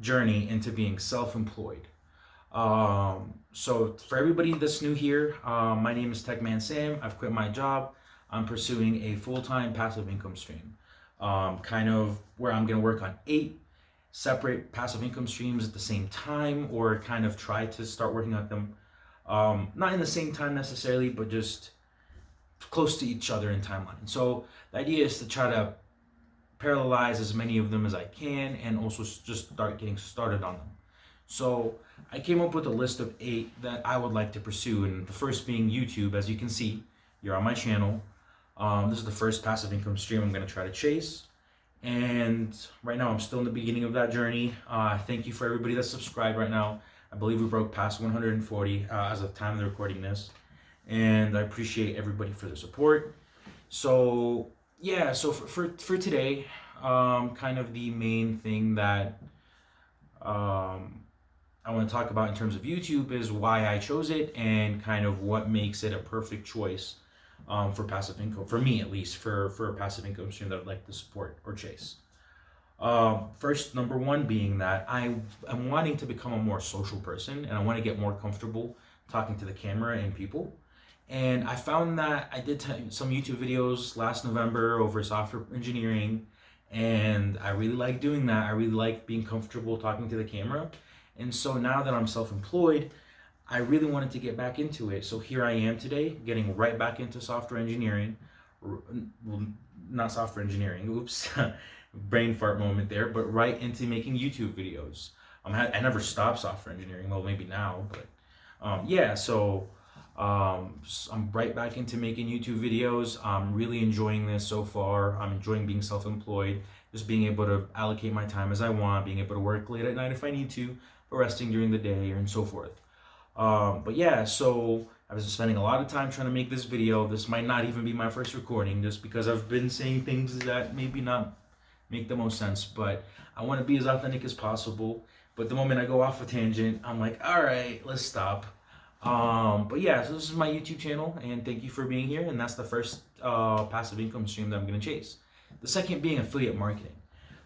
journey into being self-employed. So for everybody that's new here, my name is Techman Sam. I've quit my job. I'm pursuing a full-time passive income stream, kind of where I'm going to work on 8 separate passive income streams at the same time, or kind of try to start working on them, not in the same time necessarily, but just close to each other in timeline. So the idea is to try to parallelize as many of them as I can, and also just start getting started on them. So I came up with a list of 8 that I would like to pursue, and the first being YouTube. As you can see, you're on my channel. This is the first passive income stream I'm going to try to chase. And right now I'm still in the beginning of that journey. Thank you for everybody that's subscribed right now. I believe we broke past 140 as of the time of the recording this. And I appreciate everybody for the support. So yeah, so for today, kind of the main thing that I want to talk about in terms of YouTube is why I chose it, and kind of what makes it a perfect choice for passive income, for me at least, for a passive income stream that I'd like to support or chase. First, number one being that I'm wanting to become a more social person, and I want to get more comfortable talking to the camera and people. And I found that I did some YouTube videos last November over software engineering, and I really like doing that. I really like being comfortable talking to the camera. And so now that I'm self-employed, I really wanted to get back into it. So here I am today, getting right back into software engineering. Well, not software engineering, oops, brain fart moment there, but right into making YouTube videos. I never stopped software engineering, well, maybe now, but yeah, so I'm right back into making YouTube videos. I'm really enjoying this so far. I'm enjoying being self-employed, just being able to allocate my time as I want, being able to work late at night if I need to, but resting during the day, and so forth. But yeah, so I was spending a lot of time trying to make this video. This might not even be my first recording, just because I've been saying things that maybe not make the most sense, but I want to be as authentic as possible. But the moment I go off a tangent, I'm like, all right, let's stop. But yeah, so this is my YouTube channel, and thank you for being here. And that's the first passive income stream that I'm going to chase. The second being affiliate marketing.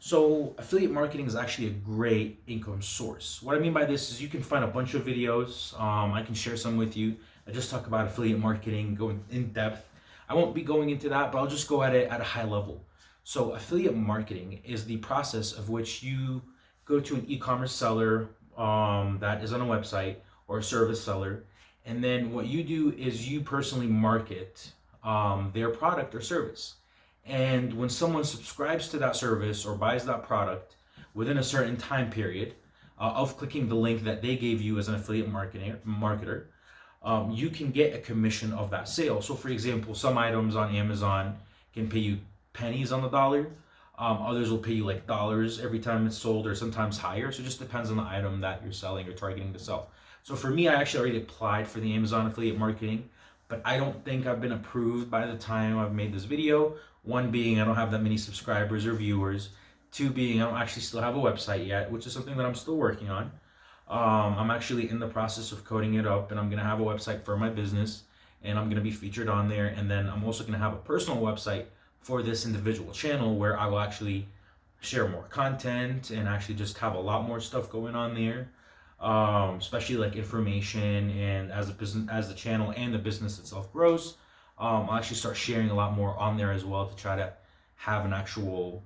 So affiliate marketing is actually a great income source. What I mean by this is you can find a bunch of videos. I can share some with you. I just talk about affiliate marketing, go in depth. I won't be going into that, but I'll just go at it at a high level. So affiliate marketing is the process of which you go to an e-commerce seller that is on a website, or a service seller, and then what you do is you personally market their product or service. And when someone subscribes to that service or buys that product within a certain time period of clicking the link that they gave you as an affiliate marketer, you can get a commission of that sale. So for example, some items on Amazon can pay you pennies on the dollar. Others will pay you like dollars every time it's sold, or sometimes higher. So it just depends on the item that you're selling or targeting to sell. So for me, I actually already applied for the Amazon affiliate marketing, but I don't think I've been approved by the time I've made this video. One being I don't have that many subscribers or viewers. Two being I don't actually still have a website yet, which is something that I'm still working on. I'm actually in the process of coding it up, and I'm going to have a website for my business, and I'm going to be featured on there. And then I'm also going to have a personal website for this individual channel where I will actually share more content and actually just have a lot more stuff going on there. Especially like information, and as the channel and the business itself grows, I'll actually start sharing a lot more on there as well, to try to have an actual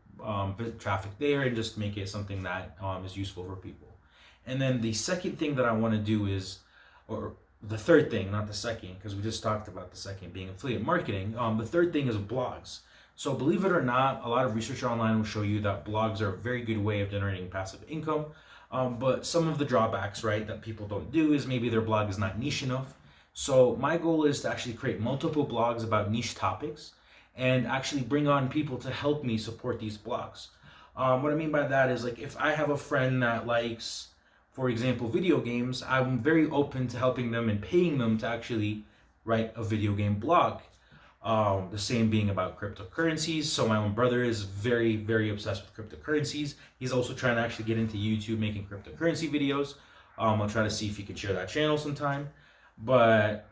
traffic there, and just make it something that is useful for people. And then the second thing that I want to do is, or the third thing, not the second, because we just talked about the second being affiliate marketing. The third thing is blogs. So believe it or not, a lot of research online will show you that blogs are a very good way of generating passive income. But some of the drawbacks, right, that people don't do is maybe their blog is not niche enough. So my goal is to actually create multiple blogs about niche topics, and actually bring on people to help me support these blogs. What I mean by that is, like, if I have a friend that likes, for example, video games, I'm very open to helping them and paying them to actually write a video game blog. The same being about cryptocurrencies. So my own brother is very, very obsessed with cryptocurrencies. He's also trying to actually get into YouTube making cryptocurrency videos. I'll try to see if he can share that channel sometime. But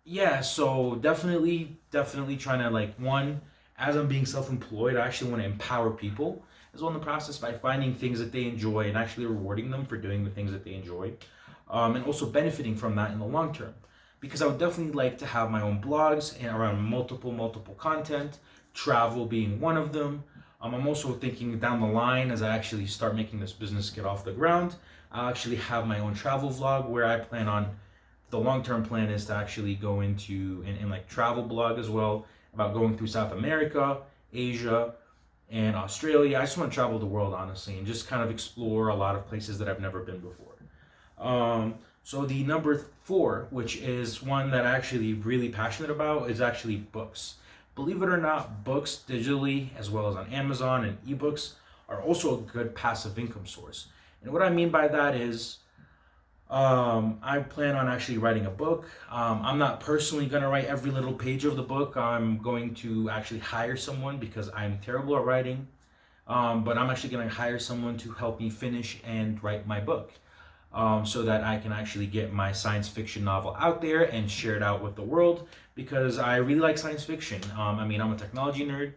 yeah, so definitely trying to, like, one, as I'm being self-employed, I actually want to empower people. as well in the process by finding things that they enjoy and actually rewarding them for doing the things that they enjoy, and also benefiting from that in the long term. Because I would definitely like to have my own blogs and around multiple content, travel being one of them. I'm also thinking down the line, as I actually start making this business get off the ground, I'll actually have my own travel vlog where I plan on, the long-term plan is to actually go into and like travel blog as well, about going through South America, Asia, and Australia. I just want to travel the world, honestly, and just kind of explore a lot of places that I've never been before. So the number 4, which is one that I'm actually really passionate about, is actually books. Believe it or not, books digitally, as well as on Amazon and ebooks, are also a good passive income source. And what I mean by that is, I plan on actually writing a book. I'm not personally going to write every little page of the book. I'm going to actually hire someone because I'm terrible at writing. But I'm actually going to hire someone to help me finish and write my book, so that I can actually get my science fiction novel out there and share it out with the world, because I really like science fiction. I mean, I'm a technology nerd,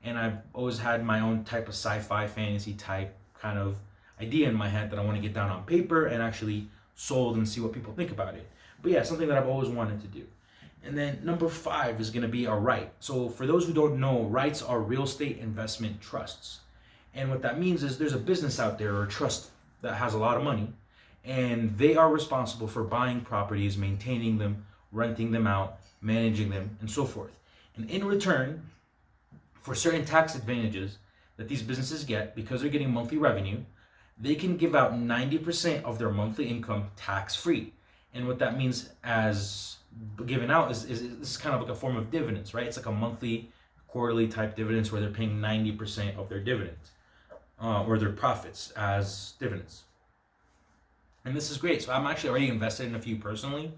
and I've always had my own type of sci-fi fantasy type kind of idea in my head that I want to get down on paper and actually sold and see what people think about it. But yeah, something that I've always wanted to do. And then number 5 is going to be a REIT. So for those who don't know, REITs are real estate investment trusts. And what that means is there's a business out there or a trust that has a lot of money, and they are responsible for buying properties, maintaining them, renting them out, managing them, and so forth. And in return, for certain tax advantages that these businesses get, because they're getting monthly revenue, they can give out 90% of their monthly income tax-free. And what that means as given out is this is kind of like a form of dividends, right? It's like a monthly, quarterly type dividends where they're paying 90% of their dividends, or their profits as dividends. And this is great. So I'm actually already invested in a few personally.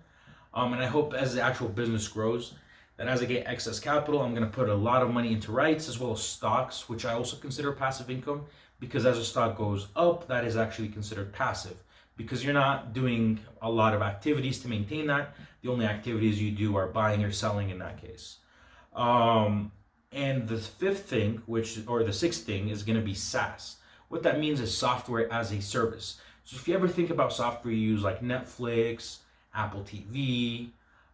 And I hope as the actual business grows, that as I get excess capital, I'm going to put a lot of money into REITs as well as stocks, which I also consider passive income, because as a stock goes up, that is actually considered passive, because you're not doing a lot of activities to maintain that. The only activities you do are buying or selling in that case. And the 5th thing, or the 6th thing, is going to be SaaS. What that means is software as a service. So if you ever think about software you use like Netflix, Apple TV,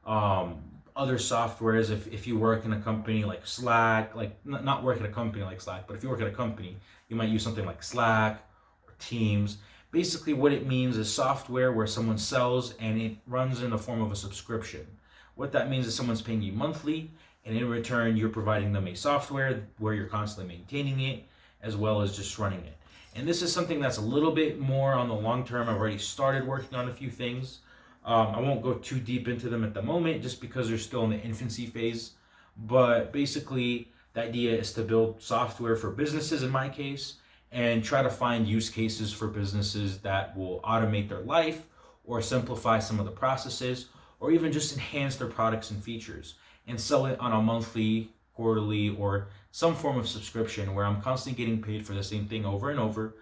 other softwares, if you work in a company like Slack, like not work at a company like Slack, but if you work at a company, you might use something like Slack or Teams. Basically what it means is software where someone sells and it runs in the form of a subscription. What that means is someone's paying you monthly, and in return you're providing them a software where you're constantly maintaining it as well as just running it. And this is something that's a little bit more on the long term. I've already started working on a few things. I won't go too deep into them at the moment just because they're still in the infancy phase. But basically, the idea is to build software for businesses in my case, and try to find use cases for businesses that will automate their life or simplify some of the processes, or even just enhance their products and features, and sell it on a monthly, quarterly, or some form of subscription where I'm constantly getting paid for the same thing over and over,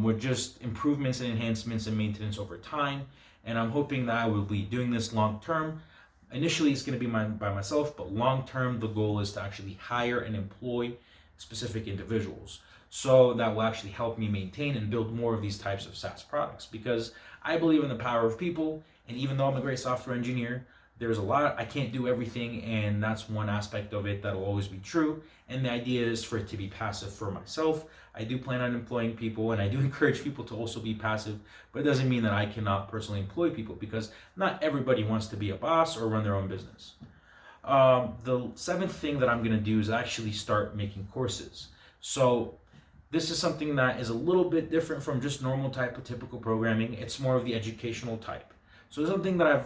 with just improvements and enhancements and maintenance over time. And I'm hoping that I will be doing this long term. Initially, it's going to be by myself, but long term, the goal is to actually hire and employ specific individuals. So that will actually help me maintain and build more of these types of SaaS products, because I believe in the power of people. And even though I'm a great software engineer, there's a lot, I can't do everything, and that's one aspect of it that will always be true. And the idea is for it to be passive for myself. I do plan on employing people, and I do encourage people to also be passive, but it doesn't mean that I cannot personally employ people, because not everybody wants to be a boss or run their own business. The 7th thing that I'm going to do is actually start making courses. So this is something that is a little bit different from just normal type of typical programming. It's more of the educational type. So something that I've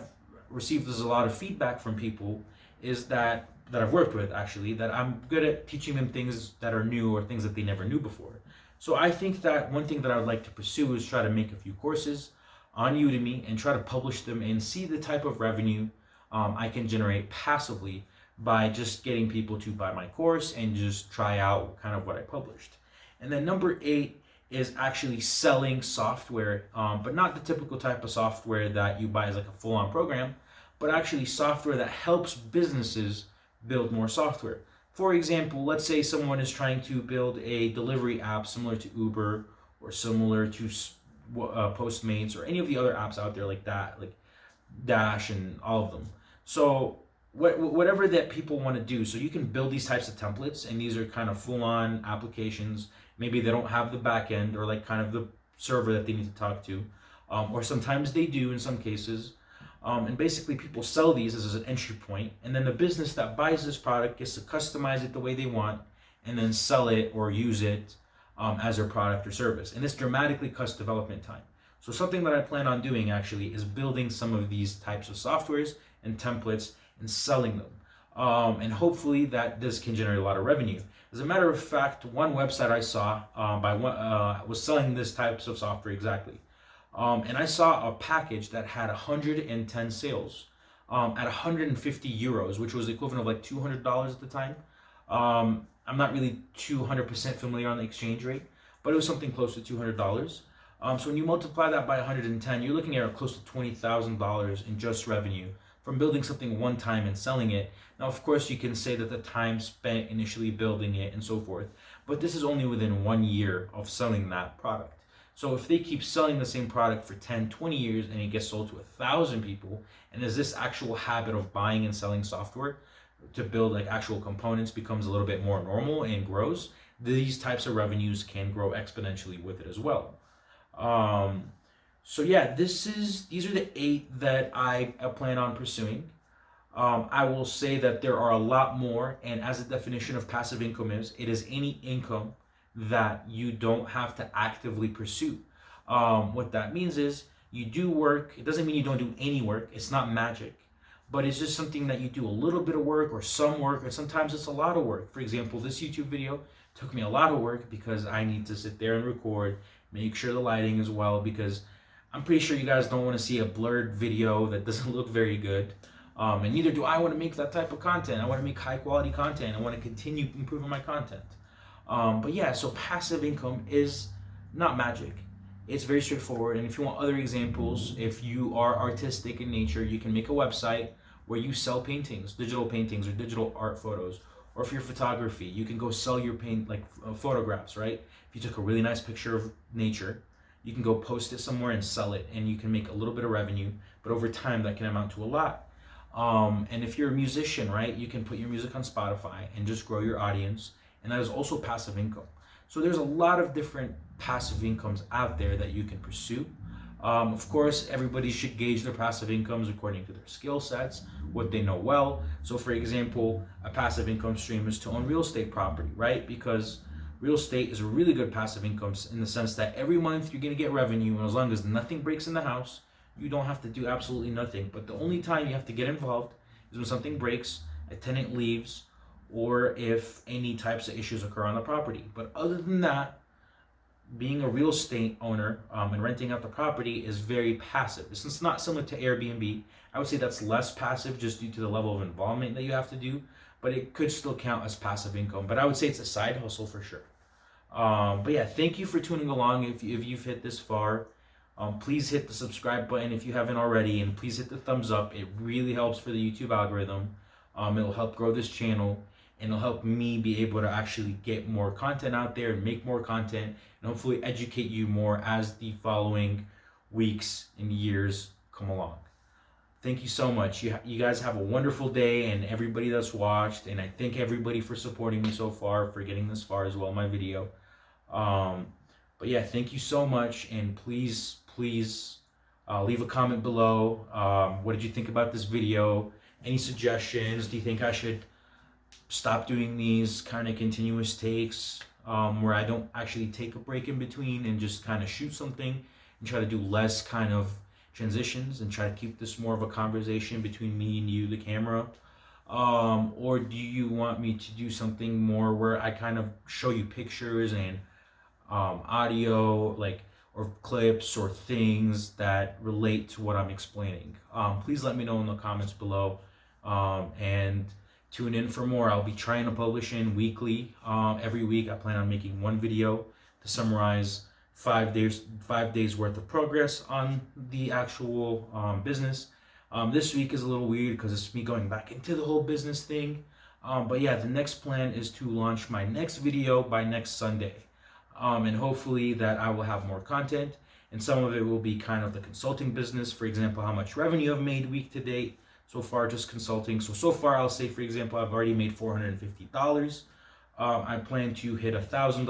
received as a lot of feedback from people is that I've worked with actually, that I'm good at teaching them things that are new or things that they never knew before. So I think that one thing that I would like to pursue is try to make a few courses on Udemy and try to publish them and see the type of revenue I can generate passively by just getting people to buy my course and just try out kind of what I published. And then number 8 is actually selling software, but not the typical type of software that you buy as like a full-on program, but actually software that helps businesses build more software. For example, let's say someone is trying to build a delivery app similar to Uber or similar to Postmates or any of the other apps out there like that, like Dash and all of them. So whatever that people want to do, so you can build these types of templates, and these are kind of full-on applications. Maybe they don't have the back end or like kind of the server that they need to talk to, or sometimes they do in some cases. And basically people sell these as an entry point, and then the business that buys this product gets to customize it the way they want and then sell it or use it as their product or service. And this dramatically cuts development time. So something that I plan on doing actually is building some of these types of softwares and templates and selling them. And hopefully that this can generate a lot of revenue. As a matter of fact, one website I saw was selling this types of software exactly. And I saw a package that had 110 sales at 150 euros, which was the equivalent of like $200 at the time. I'm not really 200% familiar on the exchange rate, but it was something close to $200. So when you multiply that by 110, you're looking at close to $20,000 in just revenue from building something one time and selling it. Now, of course, you can say that the time spent initially building it and so forth, but this is only within 1 year of selling that product. So if they keep selling the same product for 10, 20 years and it gets sold to 1,000 people, and as this actual habit of buying and selling software to build like actual components becomes a little bit more normal and grows, these types of revenues can grow exponentially with it as well. So yeah, these are the 8 that I plan on pursuing. I will say that there are a lot more, and as the definition of passive income is, it is any income that you don't have to actively pursue. What that means is you do work. It doesn't mean you don't do any work. It's not magic, but it's just something that you do a little bit of work or some work, or sometimes it's a lot of work. For example, this YouTube video took me a lot of work because I need to sit there and record, make sure the lighting is well, because I'm pretty sure you guys don't want to see a blurred video that doesn't look very good. And neither do I want to make that type of content. I want to make high quality content. I want to continue improving my content. But yeah, so passive income is not magic. It's very straightforward. And if you want other examples, if you are artistic in nature, you can make a website where you sell paintings, digital paintings or digital art photos. Or if you're photography, you can go sell your photographs, right? If you took a really nice picture of nature, you can go post it somewhere and sell it, and you can make a little bit of revenue, but over time that can amount to a lot. And if you're a musician, right, you can put your music on Spotify and just grow your audience, and that is also passive income. So there's a lot of different passive incomes out there that you can pursue. Of course, everybody should gauge their passive incomes according to their skill sets, what they know well. So for example, a passive income stream is to own real estate property, right? Because real estate is a really good passive income in the sense that every month you're going to get revenue, and as long as nothing breaks in the house, you don't have to do absolutely nothing. But the only time you have to get involved is when something breaks, a tenant leaves, or if any types of issues occur on the property. But other than that, being a real estate owner and renting out the property is very passive. This is not similar to Airbnb. I would say that's less passive just due to the level of involvement that you have to do, but it could still count as passive income. But I would say it's a side hustle for sure. But yeah, thank you for tuning along. If you've hit this far, please hit the subscribe button if you haven't already, and please hit the thumbs up. It really helps for the YouTube algorithm. It'll help grow this channel, and it'll help me be able to actually get more content out there and make more content, and hopefully educate you more as the following weeks and years come along. Thank you so much. You guys have a wonderful day, and everybody that's watched, and I thank everybody for supporting me so far, for getting this far as well in my video. But yeah, thank you so much, and please leave a comment below. What did you think about this video? Any suggestions? Do you think I should stop doing these kind of continuous takes where I don't actually take a break in between and just kind of shoot something and try to do less kind of transitions and try to keep this more of a conversation between me and you, the camera? Or do you want me to do something more where I kind of show you pictures and audio, like, or clips or things that relate to what I'm explaining? Please let me know in the comments below, and tune in for more. I'll be trying to publish in weekly. Every week I plan on making one video to summarize 5 days worth of progress on the actual business. This week is a little weird because it's me going back into the whole business thing. But yeah, the next plan is to launch my next video by next Sunday. And hopefully that I will have more content. And some of it will be kind of the consulting business. For example, how much revenue I've made week to date so far, just consulting. So far, I'll say, for example, I've already made $450. I plan to hit $1,000